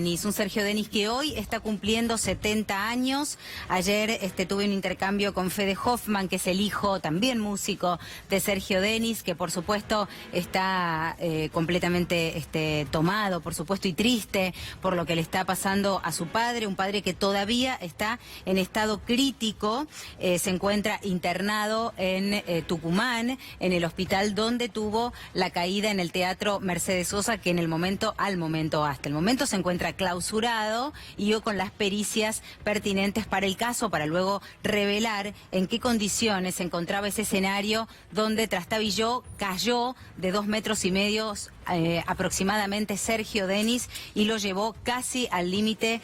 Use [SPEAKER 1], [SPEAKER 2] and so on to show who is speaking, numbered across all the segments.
[SPEAKER 1] Denis, un Sergio Denis que hoy está cumpliendo 70 años. Ayer tuve un intercambio con Fede Hoffman, que es el hijo, también músico, de Sergio Denis, que por supuesto está completamente tomado, por supuesto, y triste por lo que le está pasando a su padre, un padre que todavía está en estado crítico, se encuentra internado en Tucumán, en el hospital donde tuvo la caída en el Teatro Mercedes Sosa, que hasta el momento se encuentra clausurado y yo con las pericias pertinentes para el caso, para luego revelar en qué condiciones se encontraba ese escenario donde trastabilló, cayó de 2,5 metros aproximadamente Sergio Denis y lo llevó casi al límite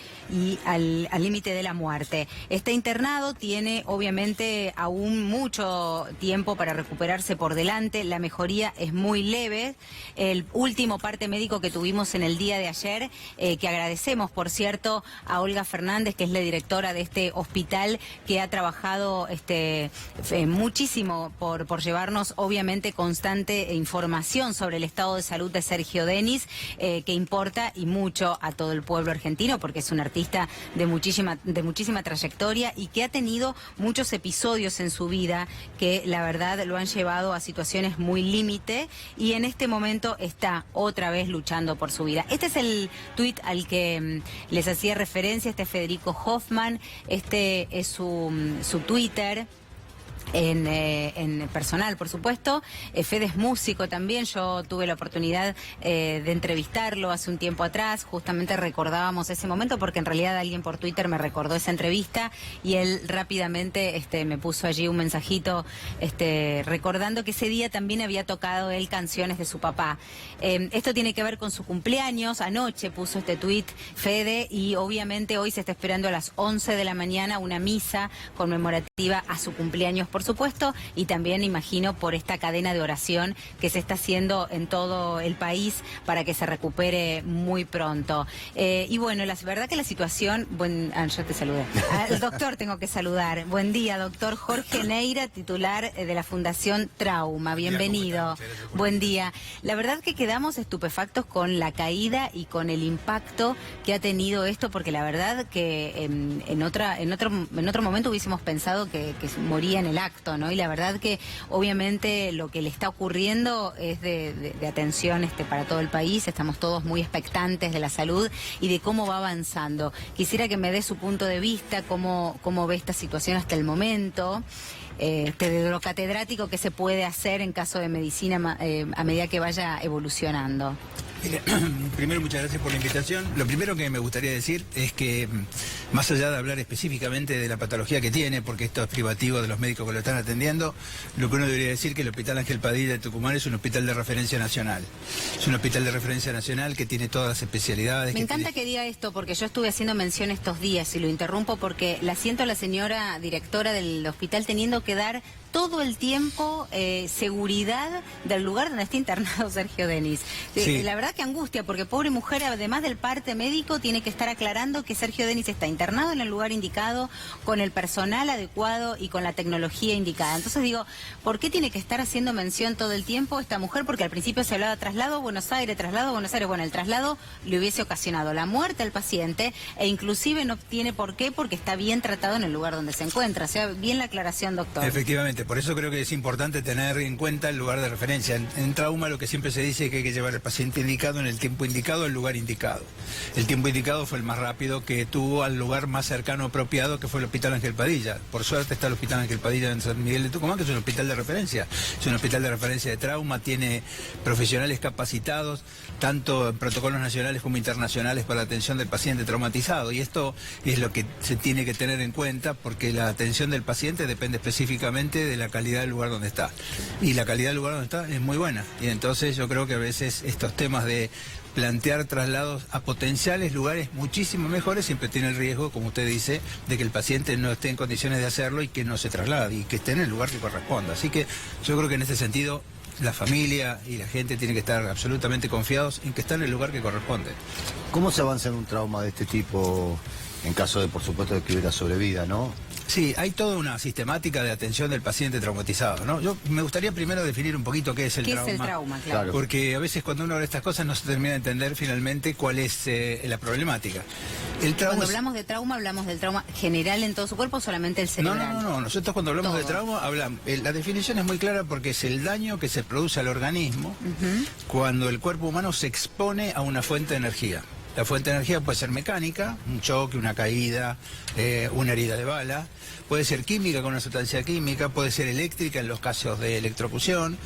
[SPEAKER 1] al límite de la muerte. Está internado, tiene obviamente aún mucho tiempo para recuperarse por delante, la mejoría es muy leve. El último parte médico que tuvimos en el día de ayer, que agradecemos por cierto a Olga Fernández, que es la directora de este hospital, que ha trabajado muchísimo por llevarnos obviamente constante información sobre el estado de salud de Sergio Denis, que importa y mucho a todo el pueblo argentino, porque es un artista de muchísima trayectoria y que ha tenido muchos episodios en su vida que la verdad lo han llevado a situaciones muy límite, y en este momento está otra vez luchando por su vida. Este es el tuit al que les hacía referencia, este es Federico Hoffman, este es su Twitter. En personal, por supuesto. Fede es músico también, yo tuve la oportunidad de entrevistarlo hace un tiempo atrás, justamente recordábamos ese momento porque en realidad alguien por Twitter me recordó esa entrevista y él rápidamente me puso allí un mensajito recordando que ese día también había tocado él canciones de su papá. Esto tiene que ver con su cumpleaños, anoche puso este tuit Fede, y obviamente hoy se está esperando a las 11 de la mañana una misa conmemorativa a su cumpleaños, por supuesto, y también imagino por esta cadena de oración que se está haciendo en todo el país para que se recupere muy pronto. Y bueno, la verdad que la situación... yo te saludé. Al doctor tengo que saludar. Buen día, doctor Jorge Neira, titular de la Fundación Trauma. Bienvenido. Buen día. La verdad que quedamos estupefactos con la caída y con el impacto que ha tenido esto, porque la verdad que en otro momento hubiésemos pensado que moría en el acto, ¿no? Y la verdad que obviamente lo que le está ocurriendo es de atención para todo el país. Estamos todos muy expectantes de la salud y de cómo va avanzando. Quisiera que me dé su punto de vista, cómo ve esta situación hasta el momento, de lo catedrático que se puede hacer en caso de medicina a medida que vaya evolucionando.
[SPEAKER 2] Mira, primero, muchas gracias por la invitación. Lo primero que me gustaría decir es que, más allá de hablar específicamente de la patología que tiene, porque esto es privativo de los médicos que lo están atendiendo, lo que uno debería decir que el Hospital Ángel Padilla de Tucumán es un hospital de referencia nacional. Es un hospital de referencia nacional que tiene todas las especialidades. Me
[SPEAKER 1] encanta que diga esto, porque yo estuve haciendo mención estos días, y lo interrumpo porque la siento a la señora directora del hospital teniendo que dar todo el tiempo seguridad del lugar donde está internado Sergio Denis.
[SPEAKER 2] Sí.
[SPEAKER 1] La verdad que angustia, porque pobre mujer, además del parte médico, tiene que estar aclarando que Sergio Denis está internado en el lugar indicado, con el personal adecuado y con la tecnología indicada. Entonces digo, ¿por qué tiene que estar haciendo mención todo el tiempo esta mujer? Porque al principio se hablaba traslado a Buenos Aires, traslado a Buenos Aires. Bueno, el traslado le hubiese ocasionado la muerte al paciente, e inclusive no tiene por qué, porque está bien tratado en el lugar donde se encuentra. O sea, bien la aclaración, doctor.
[SPEAKER 2] Efectivamente, por eso creo que es importante tener en cuenta el lugar de referencia. En trauma lo que siempre se dice es que hay que llevar al paciente indicado en el tiempo indicado, al lugar indicado. El tiempo indicado fue el más rápido que tuvo al lugar más cercano apropiado, que fue el Hospital Ángel Padilla. Por suerte está el Hospital Ángel Padilla en San Miguel de Tucumán, que es un hospital de referencia. Es un hospital de referencia de trauma, tiene profesionales capacitados, tanto en protocolos nacionales como internacionales, para la atención del paciente traumatizado. Y esto es lo que se tiene que tener en cuenta, porque la atención del paciente depende específicamente de la calidad del lugar donde está. Y la calidad del lugar donde está es muy buena. Y entonces yo creo que a veces estos temas de plantear traslados a potenciales lugares muchísimo mejores siempre tiene el riesgo, como usted dice, de que el paciente no esté en condiciones de hacerlo y que no se traslade y que esté en el lugar que corresponda. Así que yo creo que en este sentido la familia y la gente tienen que estar absolutamente confiados en que está en el lugar que corresponde.
[SPEAKER 3] ¿Cómo se avanza en un trauma de este tipo en caso de, por supuesto, de que hubiera sobrevida, no?
[SPEAKER 2] Sí, hay toda una sistemática de atención del paciente traumatizado, ¿no? Yo me gustaría primero definir un poquito qué es el trauma.
[SPEAKER 1] ¿Qué es el trauma? Claro.
[SPEAKER 2] Porque a veces cuando uno habla de estas cosas no se termina de entender finalmente cuál es la problemática. El trauma
[SPEAKER 1] Cuando hablamos de trauma, ¿hablamos del trauma general en todo su cuerpo o solamente el cerebral?
[SPEAKER 2] No. Nosotros cuando hablamos de trauma, hablamos... la definición es muy clara porque es el daño que se produce al organismo cuando el cuerpo humano se expone a una fuente de energía. La fuente de energía puede ser mecánica, un choque, una caída, una herida de bala. Puede ser química con una sustancia química, puede ser eléctrica en los casos de electrocución,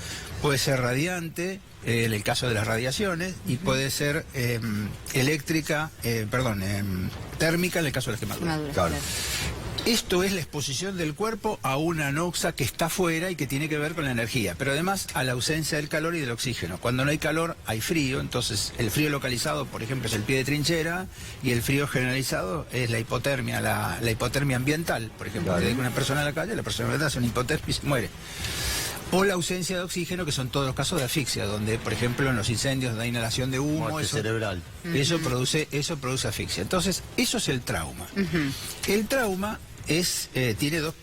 [SPEAKER 2] puede ser radiante en el caso de las radiaciones y puede ser térmica en el caso de las quemaduras.
[SPEAKER 1] Claro.
[SPEAKER 2] Esto es la exposición del cuerpo a una noxa que está afuera y que tiene que ver con la energía, pero además a la ausencia del calor y del oxígeno. Cuando no hay calor, hay frío, entonces el frío localizado, por ejemplo, es el pie de trinchera, y el frío generalizado es la hipotermia, la hipotermia ambiental. Por ejemplo, te deja una persona en la calle, la persona hace una hipotermia y se muere. O la ausencia de oxígeno, que son todos los casos de asfixia, donde, por ejemplo, en los incendios de inhalación de humo,
[SPEAKER 3] cerebral.
[SPEAKER 2] Eso produce asfixia. Entonces, eso es el trauma. El trauma tiene dos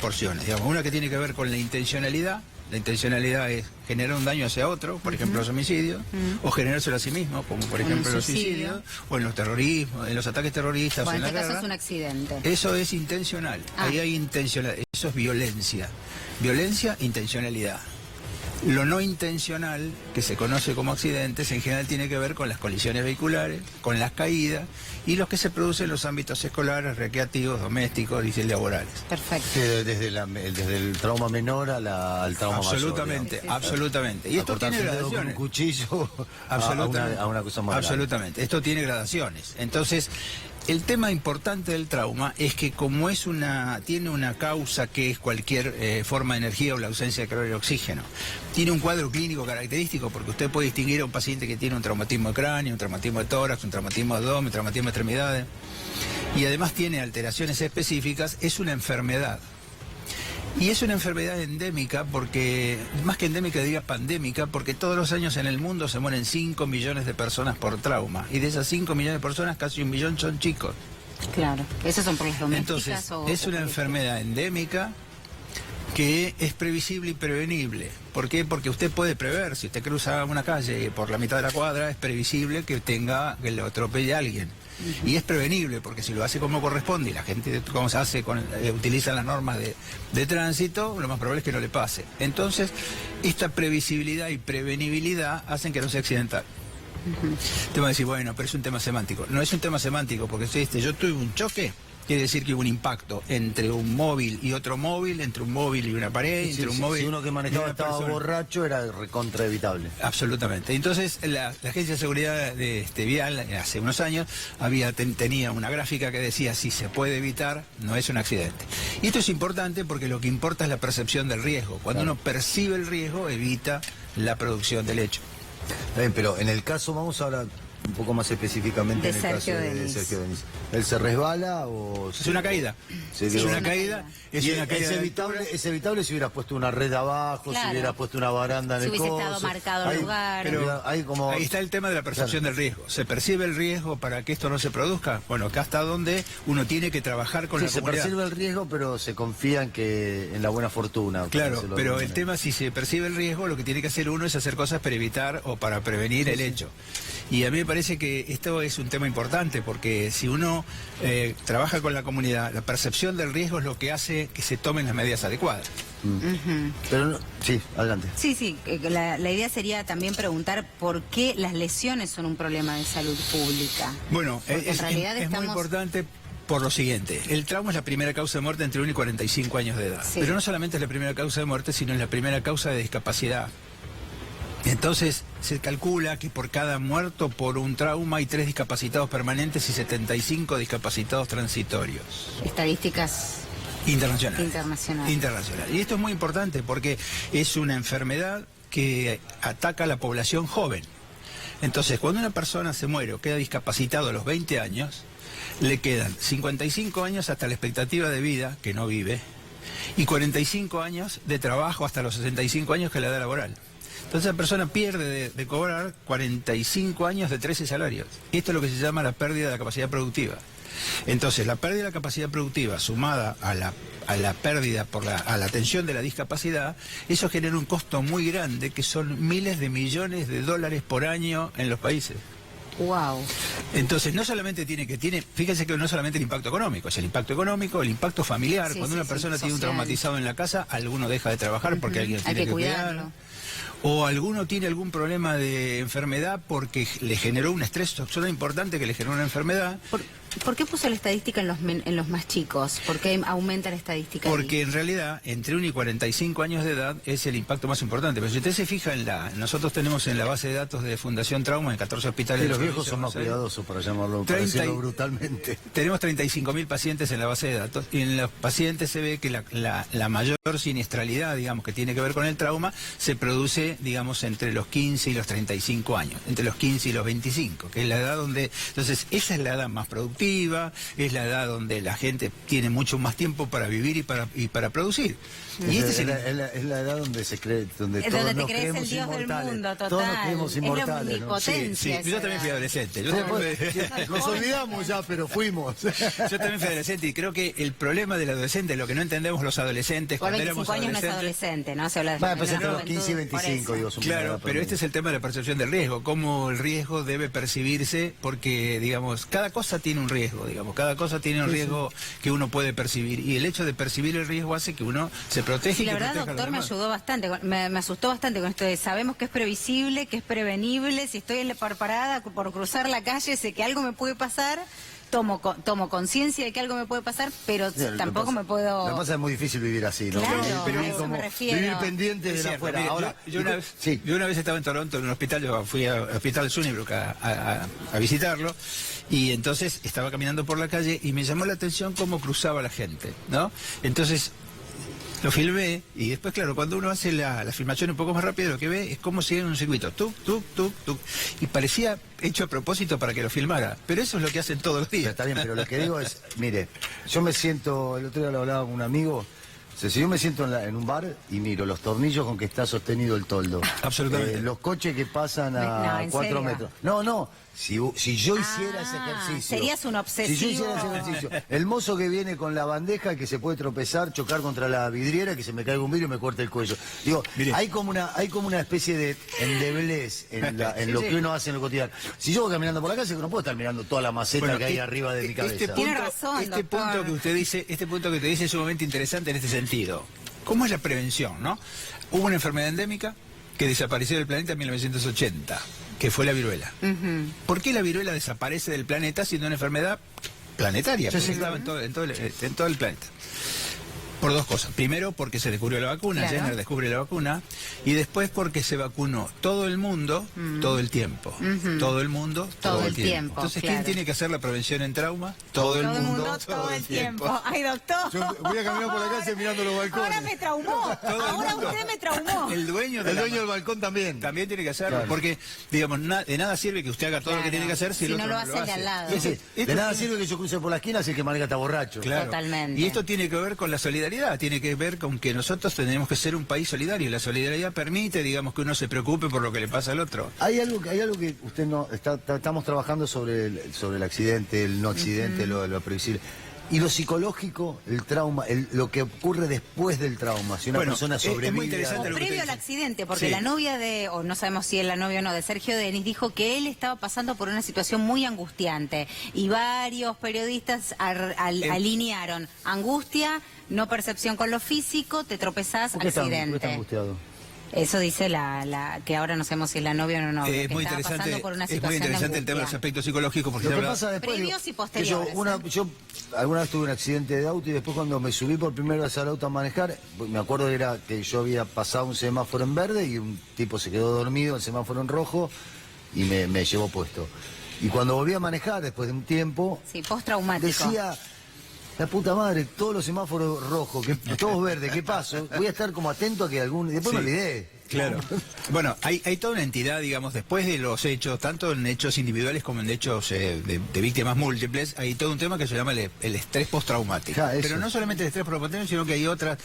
[SPEAKER 2] porciones, digamos, una que tiene que ver con la intencionalidad. La intencionalidad es generar un daño hacia otro, por ejemplo los homicidios, o generárselo a sí mismo, como por ejemplo los suicidios, o en los terrorismos, en los ataques terroristas,
[SPEAKER 1] Bueno,
[SPEAKER 2] o en la
[SPEAKER 1] este caso
[SPEAKER 2] guerra.
[SPEAKER 1] es un accidente.
[SPEAKER 2] Eso es intencional, ahí hay intencionalidad, eso es violencia. Violencia, intencionalidad. Lo no intencional, que se conoce como accidentes, en general tiene que ver con las colisiones vehiculares, con las caídas, y los que se producen en los ámbitos escolares, recreativos, domésticos y laborales.
[SPEAKER 1] Perfecto.
[SPEAKER 3] Desde el trauma menor al trauma
[SPEAKER 2] absolutamente,
[SPEAKER 3] mayor.
[SPEAKER 2] Absolutamente. Y esto tiene gradaciones.
[SPEAKER 3] Con un cuchillo a una cosa más grave.
[SPEAKER 2] Absolutamente. Esto tiene gradaciones. Entonces, el tema importante del trauma es que como tiene una causa que es cualquier forma de energía o la ausencia de calor y oxígeno, tiene un cuadro clínico característico porque usted puede distinguir a un paciente que tiene un traumatismo de cráneo, un traumatismo de tórax, un traumatismo de abdomen, un traumatismo de extremidades, y además tiene alteraciones específicas, es una enfermedad. Y es una enfermedad endémica porque, más que endémica diría pandémica, porque todos los años en el mundo se mueren 5 millones de personas por trauma. Y de esas 5 millones de personas, casi 1 millón son chicos.
[SPEAKER 1] Claro, ¿esos son por las domésticas?
[SPEAKER 2] Entonces, es una enfermedad endémica que es previsible y prevenible. ¿Por qué? Porque usted puede prever, si usted cruza una calle por la mitad de la cuadra, es previsible que lo atropelle a alguien. Y es prevenible, porque si lo hace como corresponde y la gente, como se hace, utiliza las normas de tránsito, lo más probable es que no le pase. Entonces, esta previsibilidad y prevenibilidad hacen que no sea accidental. Te va a decir, bueno, pero es un tema semántico. No es un tema semántico, porque yo tuve un choque, quiere decir que hubo un impacto entre un móvil y otro móvil, entre un móvil y una pared, entre un móvil...
[SPEAKER 3] Si uno que manejaba estaba borracho, era recontraevitable.
[SPEAKER 2] Absolutamente. Entonces, la Agencia de Seguridad Vial, hace unos años, tenía una gráfica que decía, si se puede evitar, no es un accidente. Y esto es importante porque lo que importa es la percepción del riesgo. Cuando uno percibe el riesgo, evita la producción del hecho.
[SPEAKER 3] Bien, pero en el caso, vamos ahora un poco más específicamente en el caso de Sergio Denis. ¿Él se resbala o...?
[SPEAKER 2] Es una caída.
[SPEAKER 3] Es
[SPEAKER 2] una caída. Es
[SPEAKER 3] evitable si hubieras puesto una red abajo, si hubieras puesto una baranda en el coso.
[SPEAKER 1] Si hubiese estado marcado el lugar.
[SPEAKER 2] Pero ahí está el tema de la percepción del riesgo. ¿Se percibe el riesgo para que esto no se produzca? Bueno, acá está donde uno tiene que trabajar con la comunidad.
[SPEAKER 3] Se percibe el riesgo, pero se confía en la buena fortuna.
[SPEAKER 2] Claro, pero el tema, si se percibe el riesgo, lo que tiene que hacer uno es hacer cosas para evitar o para prevenir el hecho. Y a mí me parece que esto es un tema importante, porque si uno trabaja con la comunidad, la percepción del riesgo es lo que hace que se tomen las medidas adecuadas.
[SPEAKER 3] Pero sí, adelante.
[SPEAKER 1] Sí, la idea sería también preguntar por qué las lesiones son un problema de salud pública.
[SPEAKER 2] Bueno, es muy importante por lo siguiente. El trauma es la primera causa de muerte entre 1 y 45 años de edad. Sí. Pero no solamente es la primera causa de muerte, sino es la primera causa de discapacidad. Entonces, se calcula que por cada muerto por un trauma hay 3 discapacitados permanentes y 75 discapacitados transitorios.
[SPEAKER 1] Estadísticas
[SPEAKER 2] internacionales. Y esto es muy importante porque es una enfermedad que ataca a la población joven. Entonces, cuando una persona se muere o queda discapacitado a los 20 años, le quedan 55 años hasta la expectativa de vida, que no vive, y 45 años de trabajo hasta los 65 años, que es la edad laboral. Entonces la persona pierde de cobrar 45 años de 13 salarios. Esto es lo que se llama la pérdida de la capacidad productiva. Entonces, la pérdida de la capacidad productiva sumada a la pérdida a la tensión de la discapacidad, eso genera un costo muy grande, que son miles de millones de dólares por año en los países.
[SPEAKER 1] Wow.
[SPEAKER 2] Entonces, no solamente fíjense que no solamente el impacto económico, es el impacto económico, el impacto familiar.
[SPEAKER 1] Sí,
[SPEAKER 2] Cuando una persona tiene un
[SPEAKER 1] social.
[SPEAKER 2] traumatizado en la casa, alguno deja de trabajar porque alguien tiene que
[SPEAKER 1] cuidarlo.
[SPEAKER 2] O alguno tiene algún problema de enfermedad porque le generó un estrés importante que le generó una enfermedad.
[SPEAKER 1] ¿Por qué puso la estadística en los más chicos? ¿Por qué aumenta la estadística?
[SPEAKER 2] Porque en realidad, entre 1 y 45 años de edad es el impacto más importante. Pero si usted se fija nosotros tenemos en la base de datos de Fundación Trauma en 14 hospitales.
[SPEAKER 3] Sí, los viejos son más cuidadosos, para llamarlo, para decirlo brutalmente.
[SPEAKER 2] Tenemos 35.000 pacientes en la base de datos y en los pacientes se ve que la mayor siniestralidad, digamos, que tiene que ver con el trauma, se produce, digamos, entre los 15 y los 35 años, entre los 15 y los 25, que es la edad donde... Entonces, esa es la edad más productiva, es la edad donde la gente tiene mucho más tiempo para vivir y para producir. Y
[SPEAKER 3] es la edad donde se cree, donde todos
[SPEAKER 1] te
[SPEAKER 3] nos
[SPEAKER 1] crees
[SPEAKER 3] creemos
[SPEAKER 1] el dios
[SPEAKER 3] inmortales.
[SPEAKER 1] del mundo, total.
[SPEAKER 3] Todos nos creemos inmortales,
[SPEAKER 1] Es la
[SPEAKER 3] ¿no?
[SPEAKER 1] omnipotencia.
[SPEAKER 2] Sí, yo también fui adolescente.
[SPEAKER 3] Nos olvidamos ya, pero fuimos.
[SPEAKER 2] Yo también fui adolescente y creo que el problema del adolescente, lo que no entendemos los adolescentes
[SPEAKER 1] Por
[SPEAKER 2] cuando
[SPEAKER 1] 25
[SPEAKER 2] éramos
[SPEAKER 1] años no es
[SPEAKER 2] adolescentes...
[SPEAKER 1] adolescente, ¿no? Se habla de
[SPEAKER 3] Pues entre los
[SPEAKER 1] juventud,
[SPEAKER 3] 15 y
[SPEAKER 1] por
[SPEAKER 3] 25,
[SPEAKER 1] eso.
[SPEAKER 3] digo.
[SPEAKER 2] Claro, pero este es el tema de la percepción del riesgo, cómo el riesgo debe percibirse, porque, digamos, cada cosa tiene un riesgo, digamos, cada cosa tiene un riesgo que uno puede percibir, y el hecho de percibir el riesgo hace que uno se protege
[SPEAKER 1] Sí,
[SPEAKER 2] y
[SPEAKER 1] la
[SPEAKER 2] que
[SPEAKER 1] verdad,
[SPEAKER 2] proteja a los
[SPEAKER 1] doctor, me
[SPEAKER 2] demás.
[SPEAKER 1] ayudó bastante, me asustó bastante con esto de sabemos que es previsible, que es prevenible, si estoy en la parada por cruzar la calle, sé que algo me puede pasar, tomo conciencia de que algo me puede pasar, pero tampoco me puedo...
[SPEAKER 3] Lo que pasa es que es muy difícil vivir así, ¿no?
[SPEAKER 1] Claro,
[SPEAKER 3] Vivir
[SPEAKER 1] a eso me refiero.
[SPEAKER 3] vivir pendiente de
[SPEAKER 2] Es
[SPEAKER 3] la
[SPEAKER 2] cierto,
[SPEAKER 3] afuera.
[SPEAKER 2] mire,
[SPEAKER 3] Ahora,
[SPEAKER 2] yo una vez estaba en Toronto en un hospital, yo fui al hospital Sunnybrook a visitarlo, y entonces estaba caminando por la calle y me llamó la atención cómo cruzaba la gente, ¿no? Entonces lo filmé y después, claro, cuando uno hace la filmación un poco más rápido, lo que ve es cómo sigue en un circuito, tuc, tuc, tuc, tuc, y parecía hecho a propósito para que lo filmara, pero eso es lo que hacen todos los días.
[SPEAKER 3] Está bien, pero lo que digo es, mire, yo me siento, el otro día lo hablaba con un amigo, o sea, si yo me siento en un bar y miro los tornillos con que está sostenido el toldo,
[SPEAKER 2] Absolutamente.
[SPEAKER 3] los coches que pasan
[SPEAKER 1] No,
[SPEAKER 3] a
[SPEAKER 1] ¿en
[SPEAKER 3] 4
[SPEAKER 1] serio?
[SPEAKER 3] metros. No, si yo hiciera ese ejercicio.
[SPEAKER 1] Serías un obsesivo.
[SPEAKER 3] Si yo hiciera ese ejercicio. El mozo que viene con la bandeja que se puede tropezar, chocar contra la vidriera, que se me caiga un vidrio y me corte el cuello. Digo,
[SPEAKER 2] Mire.
[SPEAKER 3] hay como una especie de endeblez en lo que uno hace en lo cotidiano. Si yo voy caminando por la calle, no puedo estar mirando toda la maceta que hay arriba de mi cabeza.
[SPEAKER 1] Tiene razón,
[SPEAKER 2] este
[SPEAKER 1] doctor.
[SPEAKER 2] punto que usted dice es sumamente interesante en este sentido. ¿Cómo es la prevención, no? Hubo una enfermedad endémica que desapareció del planeta en 1980, que fue la viruela. ¿Por qué la viruela desaparece del planeta siendo una enfermedad planetaria?
[SPEAKER 3] Sí,
[SPEAKER 2] Porque
[SPEAKER 3] sí,
[SPEAKER 2] estaba en todo el planeta. Por dos cosas. Primero, porque se descubrió la vacuna,
[SPEAKER 1] Claro.
[SPEAKER 2] Jenner descubre la vacuna, y después porque se vacunó todo el mundo, todo el tiempo. Todo el mundo, todo el tiempo. Entonces,
[SPEAKER 1] claro.
[SPEAKER 2] ¿quién tiene que hacer la prevención en trauma? Todo el mundo,
[SPEAKER 1] todo el tiempo. Ay, doctor.
[SPEAKER 3] Yo voy a caminar por la calle mirando los balcones.
[SPEAKER 1] Ahora me traumó.
[SPEAKER 2] Todo el
[SPEAKER 1] Ahora
[SPEAKER 2] mundo.
[SPEAKER 1] usted me traumó.
[SPEAKER 2] El dueño
[SPEAKER 3] del balcón también.
[SPEAKER 2] También tiene que hacerlo,
[SPEAKER 3] Claro.
[SPEAKER 2] porque, digamos, de nada sirve que usted haga todo lo que
[SPEAKER 1] Claro.
[SPEAKER 2] tiene que hacer si el
[SPEAKER 1] Si no
[SPEAKER 2] otro
[SPEAKER 1] lo hace el de al lado.
[SPEAKER 2] Y
[SPEAKER 3] Sí,
[SPEAKER 2] esto
[SPEAKER 3] de nada
[SPEAKER 2] tiene-
[SPEAKER 3] sirve que yo cruce por la esquina si el que maneja está borracho.
[SPEAKER 2] Claro.
[SPEAKER 1] Totalmente.
[SPEAKER 2] Y esto tiene que ver con la solidaridad, tiene que ver con que nosotros tenemos que ser un país solidario. La solidaridad permite, digamos, que uno se preocupe por lo que le pasa al otro.
[SPEAKER 3] Hay algo que usted no estamos trabajando sobre el accidente, el no accidente, lo previsible. Y lo psicológico, el trauma, lo que ocurre después del trauma, si una
[SPEAKER 2] Bueno,
[SPEAKER 3] persona
[SPEAKER 2] es muy
[SPEAKER 3] sobrevive.
[SPEAKER 2] interesante
[SPEAKER 1] O
[SPEAKER 2] lo que
[SPEAKER 1] previo
[SPEAKER 2] usted
[SPEAKER 1] al
[SPEAKER 2] dice.
[SPEAKER 1] accidente, porque
[SPEAKER 2] Sí.
[SPEAKER 1] la novia o no sabemos si es la novia o no, de Sergio Denis, dijo que él estaba pasando por una situación muy angustiante. Y varios periodistas alinearon angustia, no percepción con lo físico, te tropezás,
[SPEAKER 3] ¿Por qué está
[SPEAKER 1] accidente.
[SPEAKER 3] angustiado?
[SPEAKER 1] Eso dice que ahora no sabemos si es la novia o no novia,
[SPEAKER 2] Es
[SPEAKER 1] que
[SPEAKER 2] muy
[SPEAKER 1] estaba
[SPEAKER 2] interesante,
[SPEAKER 1] pasando por una
[SPEAKER 2] es muy
[SPEAKER 1] situación de
[SPEAKER 2] interesante el tema de los
[SPEAKER 1] angustia.
[SPEAKER 2] aspectos psicológicos, porque
[SPEAKER 3] Lo
[SPEAKER 2] se
[SPEAKER 3] que
[SPEAKER 2] habla-
[SPEAKER 3] pasa después,
[SPEAKER 1] Previos
[SPEAKER 3] digo,
[SPEAKER 1] y posteriores,
[SPEAKER 3] yo alguna vez tuve un accidente de auto y después cuando me subí por primera vez al auto a manejar, me acuerdo que yo había pasado un semáforo en verde y un tipo se quedó dormido, el semáforo en rojo y me llevó puesto. Y cuando volví a manejar, después de un tiempo,
[SPEAKER 1] Sí, postraumático.
[SPEAKER 3] decía, la puta madre, todos los semáforos rojos, todos verdes, ¿qué paso? Voy a estar como atento a que algún... Después me
[SPEAKER 2] Sí.
[SPEAKER 3] olvidé.
[SPEAKER 2] Claro. Bueno, hay toda una entidad, digamos, después de los hechos, tanto en hechos individuales como en hechos de víctimas múltiples, hay todo un tema que se llama el estrés postraumático. Pero no solamente el estrés postraumático, sino que hay otras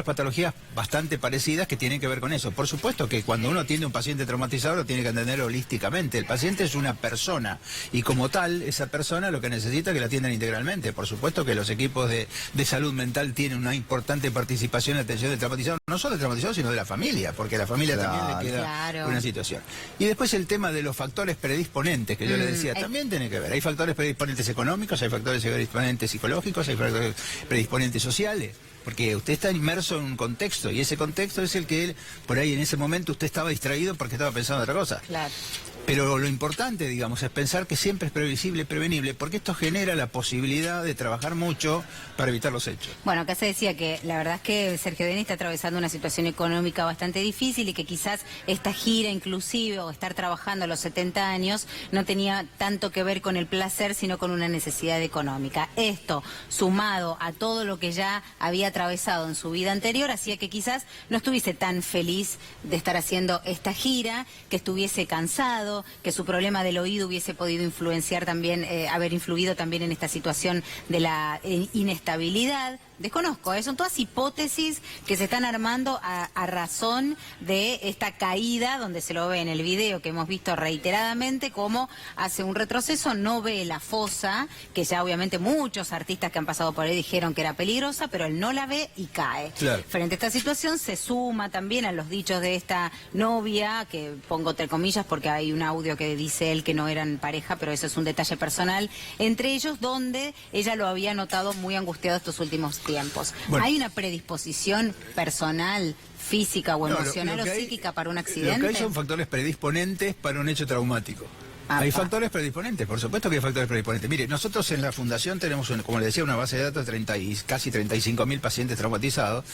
[SPEAKER 2] patologías bastante parecidas que tienen que ver con eso. Por supuesto que cuando uno atiende a un paciente traumatizado lo tiene que entender holísticamente. El paciente es una persona y como tal, esa persona lo que necesita es que la atiendan integralmente. Por supuesto que los equipos de salud mental tienen una importante participación en la atención del traumatizado, no solo del traumatizado, sino de la familia, porque a la familia también le queda una situación. Y después el tema de los factores predisponentes, que yo le decía, también tiene que ver. Hay factores predisponentes económicos, hay factores predisponentes psicológicos, hay factores predisponentes sociales. Porque usted está inmerso en un contexto y ese contexto es el que por ahí en ese momento usted estaba distraído porque estaba pensando en otra cosa.
[SPEAKER 1] Claro.
[SPEAKER 2] Pero lo importante, digamos, es pensar que siempre es previsible, prevenible, porque esto genera la posibilidad de trabajar mucho para evitar los hechos.
[SPEAKER 1] Bueno, acá se decía que la verdad es que Sergio Denis está atravesando una situación económica bastante difícil y que quizás esta gira inclusive o estar trabajando a los 70 años no tenía tanto que ver con el placer, sino con una necesidad económica. Esto, sumado a todo lo que ya había atravesado en su vida anterior, hacía que quizás no estuviese tan feliz de estar haciendo esta gira, que estuviese cansado, que su problema del oído hubiese podido influenciar también, haber influido también en esta situación de la inestabilidad. Desconozco, son todas hipótesis que se están armando a razón de esta caída, donde se lo ve en el video que hemos visto reiteradamente, como hace un retroceso, no ve la fosa, que ya obviamente muchos artistas que han pasado por ahí dijeron que era peligrosa, pero él no la ve y cae.
[SPEAKER 2] Claro.
[SPEAKER 1] Frente a esta situación se suma también a los dichos de esta novia, que pongo entre comillas porque hay un audio que dice él que no eran pareja, pero eso es un detalle personal, entre ellos donde ella lo había notado muy angustiado estos últimos tiempos.
[SPEAKER 2] Bueno.
[SPEAKER 1] ¿Hay una predisposición personal, física o emocional o psíquica para un accidente?
[SPEAKER 2] Lo que hay son factores predisponentes para un hecho traumático. Hay factores predisponentes, por supuesto que hay factores predisponentes. Mire, nosotros en la Fundación tenemos, como le decía, una base de datos de casi 35.000 pacientes traumatizados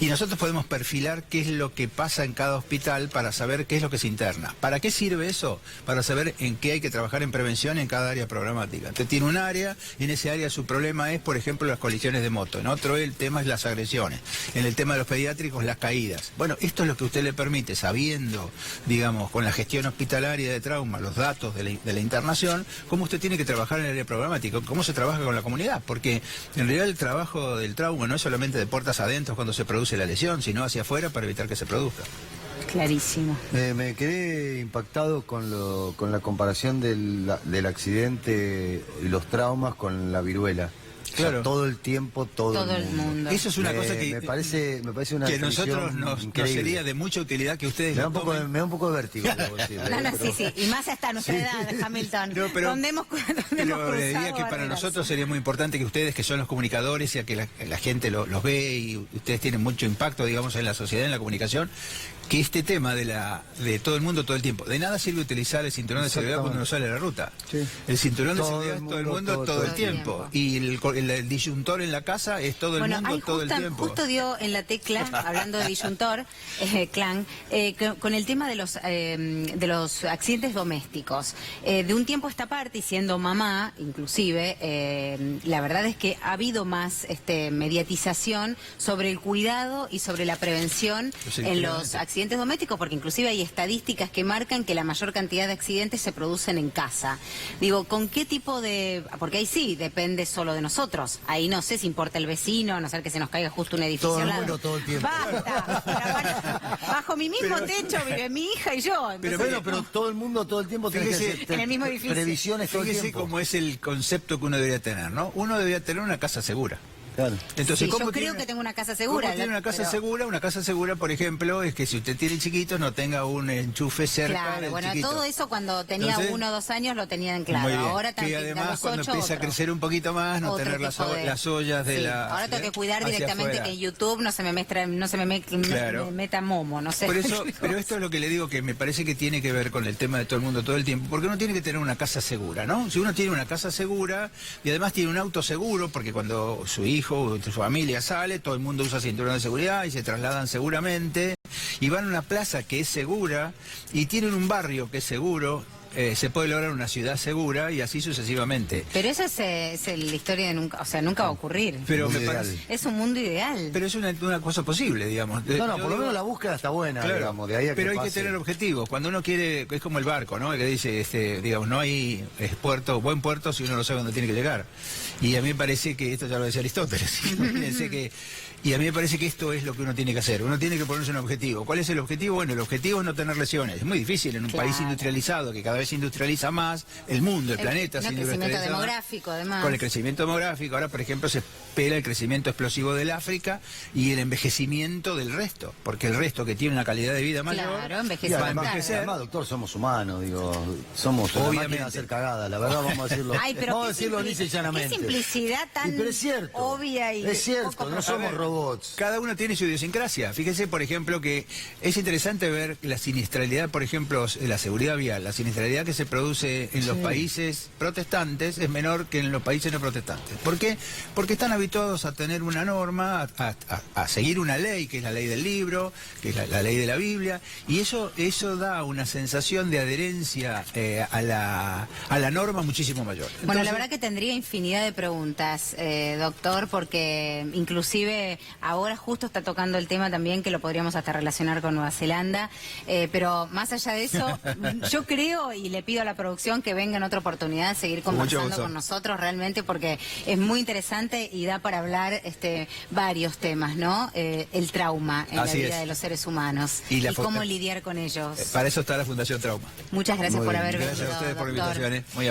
[SPEAKER 2] y nosotros podemos perfilar qué es lo que pasa en cada hospital para saber qué es lo que se interna. ¿Para qué sirve eso? Para saber en qué hay que trabajar en prevención en cada área programática. Usted tiene un área y en ese área su problema es, por ejemplo, las colisiones de moto. En otro el tema es las agresiones. En el tema de los pediátricos, las caídas. Bueno, esto es lo que usted le permite, sabiendo, digamos, con la gestión hospitalaria de trauma, los datos de la internación, cómo usted tiene que trabajar en el área programática, cómo se trabaja con la comunidad, porque en realidad el trabajo del trauma no es solamente de puertas adentro cuando se produce la lesión, sino hacia afuera para evitar que se produzca.
[SPEAKER 1] Clarísimo.
[SPEAKER 3] Me quedé impactado con la comparación del accidente y los traumas con la viruela.
[SPEAKER 2] Claro.
[SPEAKER 3] O sea, todo el tiempo, todo el mundo.
[SPEAKER 1] mundo.
[SPEAKER 2] Eso es una cosa que
[SPEAKER 3] me parece una
[SPEAKER 2] que a nosotros
[SPEAKER 3] nos
[SPEAKER 2] sería de mucha utilidad que ustedes
[SPEAKER 3] me da un poco de vértigo.
[SPEAKER 1] Sí. Y más hasta a nuestra edad, Hamilton.
[SPEAKER 2] No, pero
[SPEAKER 1] ¿Dónde hemos
[SPEAKER 2] le diría que para
[SPEAKER 1] barreras?
[SPEAKER 2] nosotros sería muy importante que ustedes, que son los comunicadores, y a que la gente los ve y ustedes tienen mucho impacto, digamos, en la sociedad, en la comunicación, que este tema de todo el mundo todo el tiempo. De nada sirve utilizar el cinturón de seguridad cuando uno sale a la ruta. Sí. El cinturón de seguridad es todo el mundo todo el tiempo. Y el disyuntor en la casa es todo el mundo todo el tiempo.
[SPEAKER 1] Justo dio en la tecla, hablando de disyuntor, Clan, con el tema de los accidentes domésticos. De un tiempo a esta parte, y siendo mamá, inclusive, la verdad es que ha habido más mediatización sobre el cuidado y sobre la prevención en los accidentes domésticos, porque inclusive hay estadísticas que marcan que la mayor cantidad de accidentes se producen en casa. Digo, ¿con qué tipo de...? Porque ahí sí, depende solo de nosotros. Ahí no sé si importa el vecino, a no ser que se nos caiga justo un edificio
[SPEAKER 3] todo
[SPEAKER 1] al lado.
[SPEAKER 3] el mundo, todo el tiempo.
[SPEAKER 1] ¡Basta! Bajo mi mismo techo vive mi hija y yo. Entonces,
[SPEAKER 3] Pero todo el mundo, todo el tiempo tiene que hacer
[SPEAKER 1] en el mismo edificio.
[SPEAKER 3] previsiones todo el
[SPEAKER 2] Fíjese
[SPEAKER 3] tiempo.
[SPEAKER 2] cómo es el concepto que uno debería tener, ¿no? Uno debería tener una casa segura.
[SPEAKER 3] Claro.
[SPEAKER 2] Entonces,
[SPEAKER 1] sí, yo creo que tengo una casa segura.
[SPEAKER 2] ¿Cómo tiene una casa segura? Una casa segura, por ejemplo, es que si usted tiene chiquitos no tenga un enchufe cerca
[SPEAKER 1] Claro,
[SPEAKER 2] del
[SPEAKER 1] bueno,
[SPEAKER 2] chiquito.
[SPEAKER 1] todo eso cuando tenía
[SPEAKER 2] Entonces,
[SPEAKER 1] 1 o 2 años lo tenían claro.
[SPEAKER 2] Muy bien.
[SPEAKER 1] Ahora
[SPEAKER 2] que
[SPEAKER 1] también
[SPEAKER 2] además cuando empieza a crecer un poquito más, no
[SPEAKER 1] otro
[SPEAKER 2] tener
[SPEAKER 1] tipo de...
[SPEAKER 2] las ollas de
[SPEAKER 1] sí.
[SPEAKER 2] la...
[SPEAKER 1] Ahora tengo que cuidar
[SPEAKER 2] hacia
[SPEAKER 1] directamente
[SPEAKER 2] afuera.
[SPEAKER 1] que en YouTube no se me
[SPEAKER 2] Claro.
[SPEAKER 1] meta momo, no sé.
[SPEAKER 2] Por eso, pero esto es lo que le digo, que me parece que tiene que ver con el tema de todo el mundo todo el tiempo, porque uno tiene que tener una casa segura, ¿no? Si uno tiene una casa segura y además tiene un auto seguro, porque cuando su hijo o su familia sale, todo el mundo usa cinturón de seguridad y se trasladan seguramente, y van a una plaza que es segura y tienen un barrio que es seguro, se puede lograr una ciudad segura y así sucesivamente.
[SPEAKER 1] Pero esa es la historia de nunca, o sea, nunca va a ocurrir.
[SPEAKER 2] Pero
[SPEAKER 3] Mundo
[SPEAKER 2] me parece...
[SPEAKER 3] ideal.
[SPEAKER 1] Es un mundo ideal.
[SPEAKER 2] Pero es una cosa posible, digamos.
[SPEAKER 3] No,
[SPEAKER 2] Yo
[SPEAKER 3] por lo
[SPEAKER 2] digo-
[SPEAKER 3] menos la búsqueda está buena,
[SPEAKER 2] Claro,
[SPEAKER 3] digamos, de ahí a que
[SPEAKER 2] pero hay que
[SPEAKER 3] pase.
[SPEAKER 2] tener objetivos. Cuando uno quiere, es como el barco, ¿no? Que dice, digamos, no hay buen puerto si uno no sabe dónde tiene que llegar. Y a mí me parece que, esto ya lo decía Aristóteles, imagínense y a mí me parece que esto es lo que uno tiene que hacer. Uno tiene que ponerse un objetivo. ¿Cuál es el objetivo? Bueno, el objetivo es no tener lesiones. Es muy difícil en un
[SPEAKER 1] Claro.
[SPEAKER 2] país industrializado, que cada vez se industrializa más, el mundo, el planeta
[SPEAKER 1] El
[SPEAKER 2] se
[SPEAKER 1] crecimiento
[SPEAKER 2] industrializa más.
[SPEAKER 1] demográfico, además.
[SPEAKER 2] Con el crecimiento demográfico, ahora por ejemplo se espera el crecimiento explosivo del África y el envejecimiento del resto, porque el resto que tiene una calidad de vida mayor
[SPEAKER 1] Claro,
[SPEAKER 3] Y
[SPEAKER 1] envejece
[SPEAKER 2] va a
[SPEAKER 3] además,
[SPEAKER 2] envejecer.
[SPEAKER 3] además, doctor, somos humanos, digo, somos una
[SPEAKER 2] Obviamente.
[SPEAKER 3] máquina de hacer cagadas, la verdad, vamos a decirlo.
[SPEAKER 1] Ay, pero
[SPEAKER 3] vamos a
[SPEAKER 1] qué
[SPEAKER 3] decirlo lisa y llanamente.
[SPEAKER 1] qué simplicidad tan
[SPEAKER 3] pero es cierto,
[SPEAKER 1] obvia y
[SPEAKER 3] es cierto,
[SPEAKER 1] poco
[SPEAKER 3] no somos
[SPEAKER 2] A ver,
[SPEAKER 3] robots.
[SPEAKER 2] Cada uno tiene su idiosincrasia. Fíjese, por ejemplo, que es interesante ver la siniestralidad, por ejemplo, de la seguridad vial. La siniestralidad que se produce en los países protestantes es menor que en los países no protestantes. ¿Por qué? Porque están habituados a tener una norma, a seguir una ley, que es la ley del libro, que es la ley de la Biblia, y eso da una sensación de adherencia a la norma muchísimo mayor.
[SPEAKER 1] Bueno, la
[SPEAKER 2] Entonces,
[SPEAKER 1] verdad que tendría infinidad de preguntas, doctor, porque inclusive ahora justo está tocando el tema también que lo podríamos hasta relacionar con Nueva Zelanda, pero más allá de eso, yo creo y le pido a la producción que venga en otra oportunidad a seguir
[SPEAKER 2] Con mucho
[SPEAKER 1] conversando
[SPEAKER 2] gusto.
[SPEAKER 1] con nosotros realmente porque es muy interesante y da para hablar varios temas, ¿no? El trauma en
[SPEAKER 2] Así
[SPEAKER 1] la vida
[SPEAKER 2] es.
[SPEAKER 1] de los seres humanos
[SPEAKER 2] Y
[SPEAKER 1] y,
[SPEAKER 2] la
[SPEAKER 1] cómo lidiar con ellos.
[SPEAKER 2] para eso está la Fundación Trauma.
[SPEAKER 1] Muchas gracias
[SPEAKER 3] Muy
[SPEAKER 1] por
[SPEAKER 3] bien.
[SPEAKER 1] haber
[SPEAKER 2] Gracias
[SPEAKER 1] venido,
[SPEAKER 2] a ustedes por la
[SPEAKER 1] doctor.
[SPEAKER 2] invitación. Muy